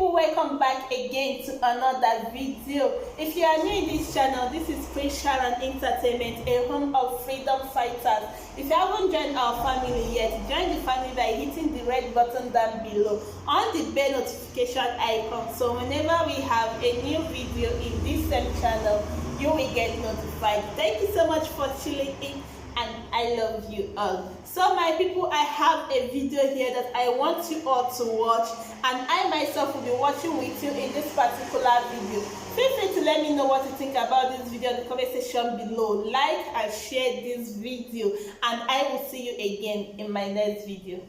people, welcome back again to another video. If you are new in this channel, this is Officialsharon&Entertainment, a home of freedom fighters. If you haven't joined our family yet, join the family by hitting the red button down below on the bell notification icon, so whenever we have a new video in this same channel, you will get notified. Thank you so much for tuning in, and I love you all. So my people, I have a video here that I want you all to watch, and I myself will be watching with you in this particular video. Feel free to let me know what you think about this video in the comment section below. Like and share this video, and I will see you again in my next video.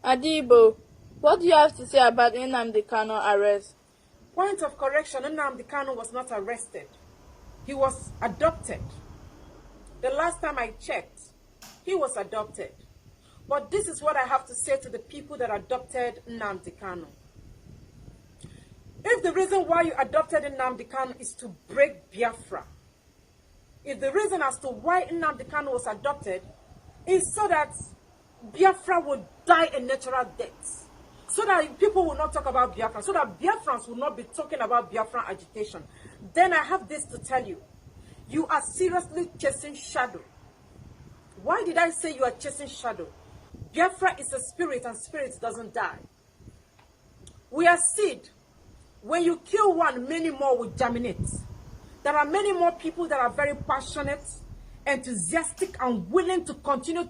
Igbo, what do you have to say about Nnamdi Kanu arrest? Point of correction, Nnamdi Kanu was not arrested. He was adopted. The last time I checked, he was adopted. But this is what I have to say to the people that adopted Nnamdi Kanu. If the reason why you adopted Nnamdi Kanu is to break Biafra, if the reason as to why Nnamdi Kanu was adopted is so that Biafra would die a natural death, so that people will not talk about Biafra, so that Biafrans will not be talking about Biafran agitation, then I have this to tell you. You are seriously chasing shadow. Why did I say you are chasing shadow? Biafra is a spirit, and spirit doesn't die. We are seed. When you kill one, many more will germinate. There are many more people that are very passionate, enthusiastic, and willing to continue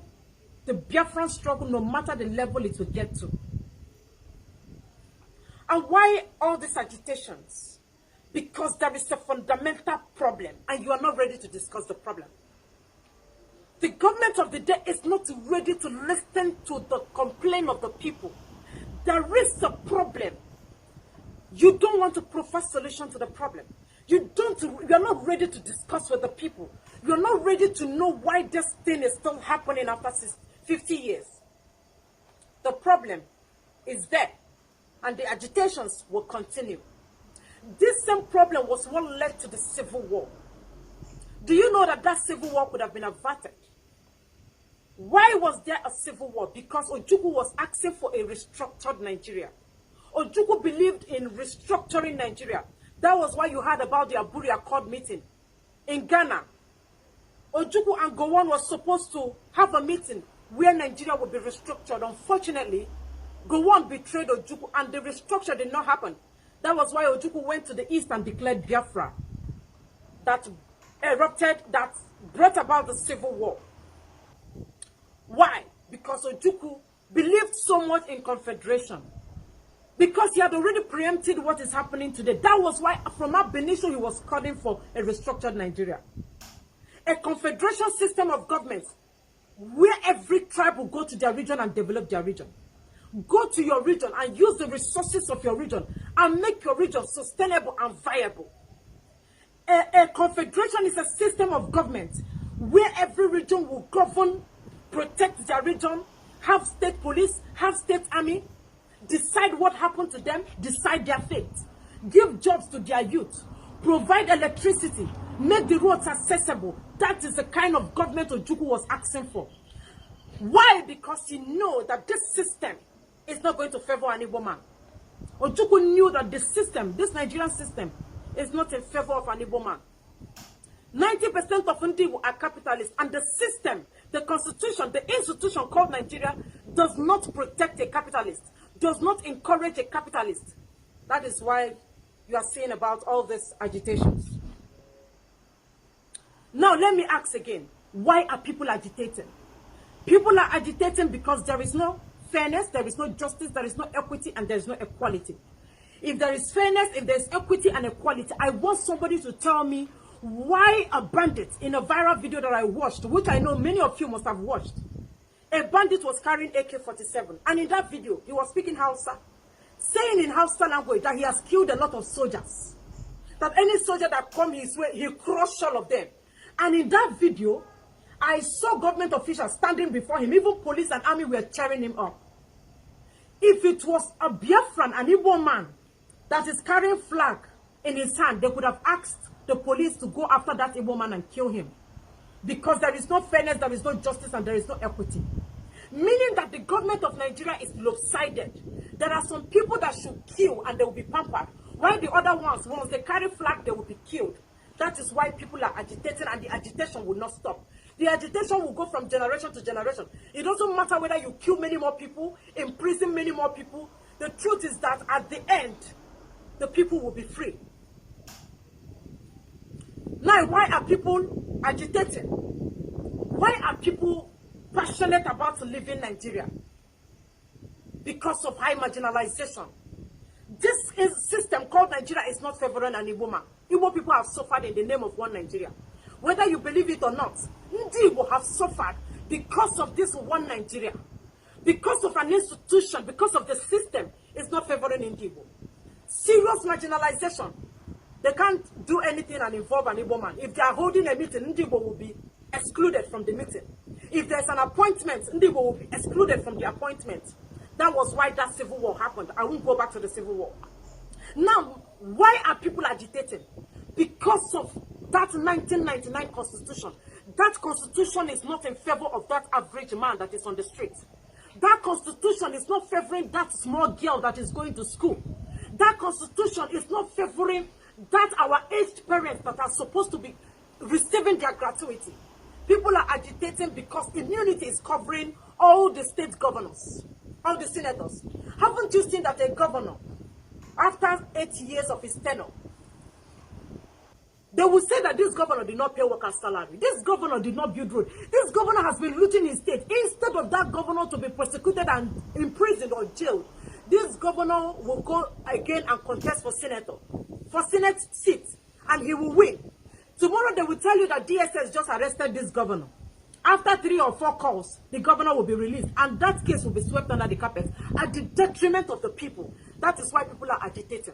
the Biafran struggle no matter the level it will get to. And why all these agitations? Because there is a fundamental problem, and you are not ready to discuss the problem. The government of the day is not ready to listen to the complaint of the people. There is a problem. You don't want to provide solution to the problem. You are not ready to discuss with the people. You're not ready to know why this thing is still happening after 50 years. The problem is there, and the agitations will continue. This same problem was what led to the civil war. Do you know that that civil war could have been averted? Why was there a civil war? Because Ojukwu was asking for a restructured Nigeria. Ojukwu believed in restructuring Nigeria. That was why you heard about the Aburi Accord meeting in Ghana. Ojukwu and Gowon was supposed to have a meeting where Nigeria would be restructured. Unfortunately, Gowon betrayed Ojukwu, and the restructure did not happen. That was why Ojukwu went to the east and declared Biafra. That erupted, that brought about the civil war. Why? Because Ojukwu believed so much in confederation. Because he had already preempted what is happening today. That was why from ab initio he was calling for a restructured Nigeria. A confederation system of governments where every tribe will go to their region and develop their region. Go to your region and use the resources of your region and make your region sustainable and viable. A confederation is a system of government where every region will govern, protect their region, have state police, have state army, decide what happened to them, decide their fate, give jobs to their youth, provide electricity, make the roads accessible. That is the kind of government Ojukwu was asking for. Why? Because he knew that this system is not going to favor an Igbo man. Ojukwu knew that the system, this Nigerian system, is not in favor of an Igbo man. 90% of Igbo are capitalists, and the system, the constitution, the institution called Nigeria does not protect a capitalist, does not encourage a capitalist. That is why you are seeing about all these agitations. Now let me ask again, why are people agitating? People are agitating because there is no fairness, there is no justice, there is no equity, and there is no equality. If there is fairness, if there is equity and equality, I want somebody to tell me why a bandit, in a viral video that I watched, which I know many of you must have watched, a bandit was carrying AK-47, and in that video, he was speaking Hausa, saying in Hausa language that he has killed a lot of soldiers, that any soldier that come his way, he crushed all of them. And in that video, I saw government officials standing before him. Even police and army were cheering him up. If it was a Biafran, an Igbo man, that is carrying flag in his hand, they could have asked the police to go after that Igbo man and kill him. Because there is no fairness, there is no justice, and there is no equity. Meaning that the government of Nigeria is lopsided. There are some people that should kill and they will be pampered, while the other ones, once they carry flag, they will be killed. That is why people are agitating, and the agitation will not stop. The agitation will go from generation to generation. It doesn't matter whether you kill many more people, imprison many more people. The truth is that at the end, the people will be free. Now, why are people agitating? Why are people passionate about leaving Nigeria? Because of high marginalization. This system called Nigeria is not favoring an Igbo man. Igbo people have suffered in the name of one Nigeria. Whether you believe it or not, Igbo have suffered because of this one Nigeria. Because of an institution, because of the system is not favoring Igbo. Serious marginalization. They can't do anything and involve an Igbo man. If they are holding a meeting, Igbo will be excluded from the meeting. If there's an appointment, Igbo will be excluded from the appointment. That was why that civil war happened. I won't go back to the civil war. Now, why are people agitating? Because of that 1999 constitution. That constitution is not in favor of that average man that is on the street. That constitution is not favoring that small girl that is going to school. That constitution is not favoring that our aged parents that are supposed to be receiving their gratuity. People are agitating because immunity is covering all the state governors, all the senators. Haven't you seen that a governor, after 8 years of his tenure, they will say that this governor did not pay workers' salary. This governor did not build road. This governor has been looting his state. Instead of that governor to be prosecuted and imprisoned or jailed, this governor will go again and contest for Senate seats, and he will win. Tomorrow they will tell you that DSS just arrested this governor. After 3 or 4 calls, the governor will be released, and that case will be swept under the carpet at the detriment of the people. That is why people are agitating.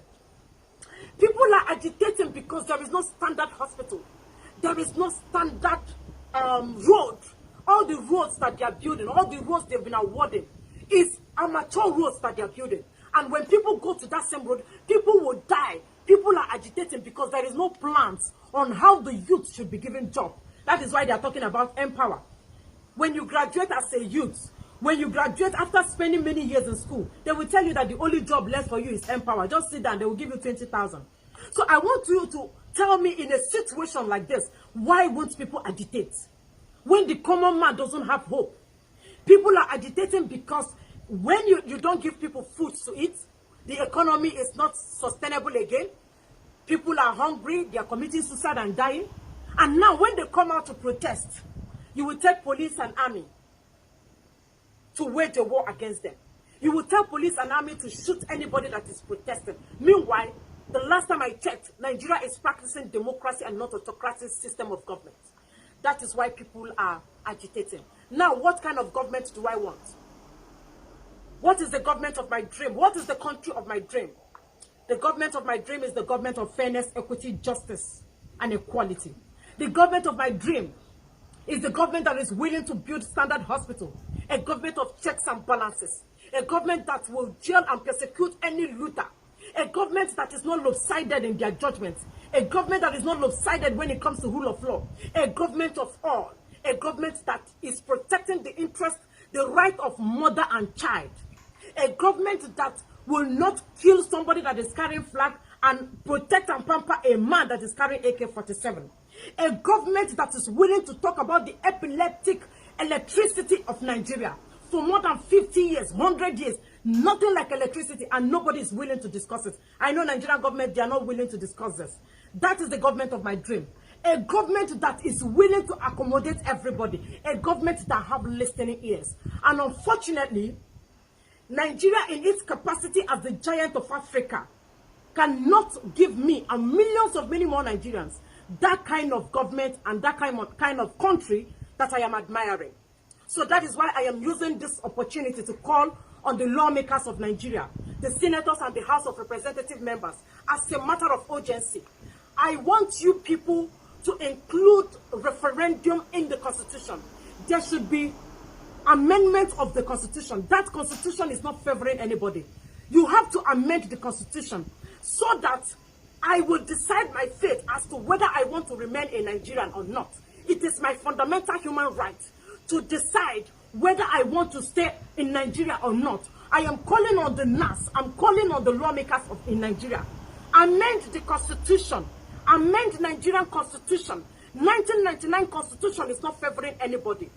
People are agitating because there is no standard hospital. There is no standard road. All the roads that they are building, all the roads they've been awarding, is amateur roads that they are building. And when people go to that same road, people will die. People are agitating because there is no plans on how the youth should be given job. That is why they are talking about empower. When you graduate as a youth, when you graduate after spending many years in school, they will tell you that the only job left for you is empower. Just sit down, they will give you 20,000. So I want you to tell me, in a situation like this, why won't people agitate? When the common man doesn't have hope. People are agitating because when you don't give people food to eat, the economy is not sustainable again. People are hungry, they are committing suicide and dying. And now when they come out to protest, you will take police and army to wage a war against them. You will tell police and army to shoot anybody that is protesting. Meanwhile, the last time I checked, Nigeria is practicing democracy and not autocratic system of government. That is why people are agitating. Now, what kind of government do I want? What is the government of my dream? What is the country of my dream? The government of my dream is the government of fairness, equity, justice, and equality. The government of my dream is the government that is willing to build standard hospital, a government of checks and balances, a government that will jail and persecute any looter, a government that is not lopsided in their judgments, a government that is not lopsided when it comes to rule of law, a government of all, a government that is protecting the interest, the right of mother and child, a government that will not kill somebody that is carrying flag and protect and pamper a man that is carrying AK-47. A government that is willing to talk about the epileptic electricity of Nigeria for more than 50 years, 100 years, nothing like electricity, and nobody is willing to discuss it. I know Nigerian government, they are not willing to discuss this. That is the government of my dream. A government that is willing to accommodate everybody. A government that have listening ears. And unfortunately, Nigeria in its capacity as the giant of Africa cannot give me and millions of many more Nigerians that kind of government and that kind of country that I am admiring. So that is why I am using this opportunity to call on the lawmakers of Nigeria, the senators and the House of Representative members, as a matter of urgency. I want you people to include referendum in the Constitution. There should be amendment of the Constitution. That Constitution is not favoring anybody. You have to amend the Constitution so that I will decide my fate as to whether I want to remain a Nigerian or not. It is my fundamental human right to decide whether I want to stay in Nigeria or not. I am calling on the NAS, I'm calling on the lawmakers in Nigeria. Amend the constitution. Amend Nigerian constitution. 1999 constitution is not favoring anybody.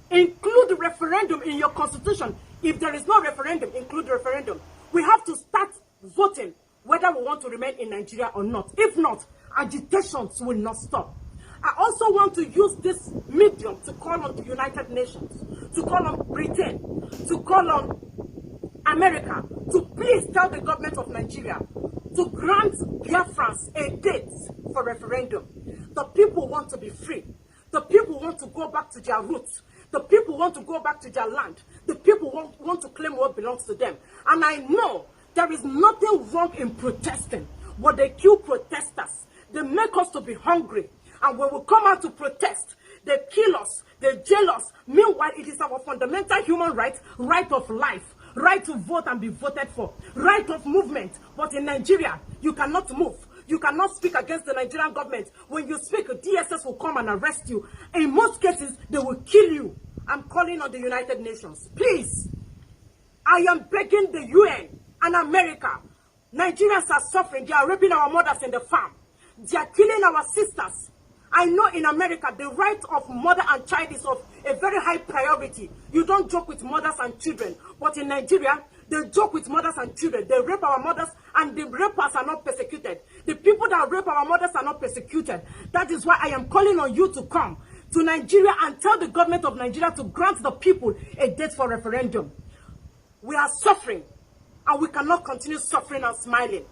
Include referendum in your constitution. If there is no referendum, include referendum. We have to start voting whether we want to remain in Nigeria or not. If not, agitations will not stop. I also want to use this medium to call on the United Nations, to call on Britain, to call on America, to please tell the government of Nigeria to grant Biafrans a date for referendum. The people want to be free. The people want to go back to their roots. The people want to go back to their land. The people want to claim what belongs to them. And I know there is nothing wrong in protesting, but they kill protesters. They make us to be hungry. And when we come out to protest, they kill us, they jail us. Meanwhile, it is our fundamental human right, right of life, right to vote and be voted for, right of movement. But in Nigeria, you cannot move. You cannot speak against the Nigerian government. When you speak, DSS will come and arrest you. In most cases, they will kill you. I'm calling on the United Nations. Please, I am begging the UN and America. Nigerians are suffering. They are raping our mothers in the farm. They are killing our sisters. I know in America, the right of mother and child is of a very high priority. You don't joke with mothers and children. But in Nigeria, they joke with mothers and children. They rape our mothers, and the rapers are not persecuted. The people that rape our mothers are not persecuted. That is why I am calling on you to come to Nigeria and tell the government of Nigeria to grant the people a date for referendum. We are suffering, and we cannot continue suffering and smiling.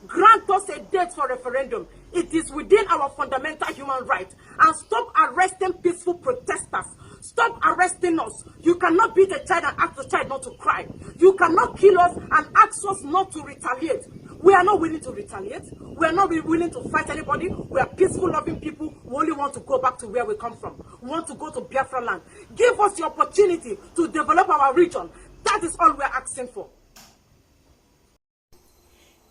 Grant us a date for referendum. It is within our fundamental human right. And stop arresting peaceful protesters. Stop arresting us. You cannot beat a child and ask the child not to cry. You cannot kill us and ask us not to retaliate. We are not willing to retaliate. We are not willing to fight anybody. We are peaceful, loving people. We only want to go back to where we come from. We want to go to Biafra land. Give us the opportunity to develop our region. That is all we are asking for.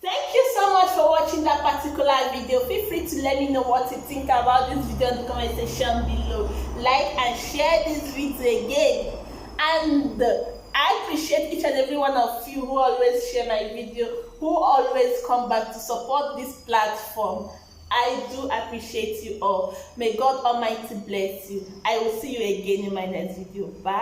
Thank you so much for watching that particular video. Feel free to let me know what you think about this video in the comment section below. Like and share this video again. And I appreciate each and every one of you who always share my video, who always come back to support this platform. I do appreciate you all. May God Almighty bless you. I will see you again in my next video. Bye.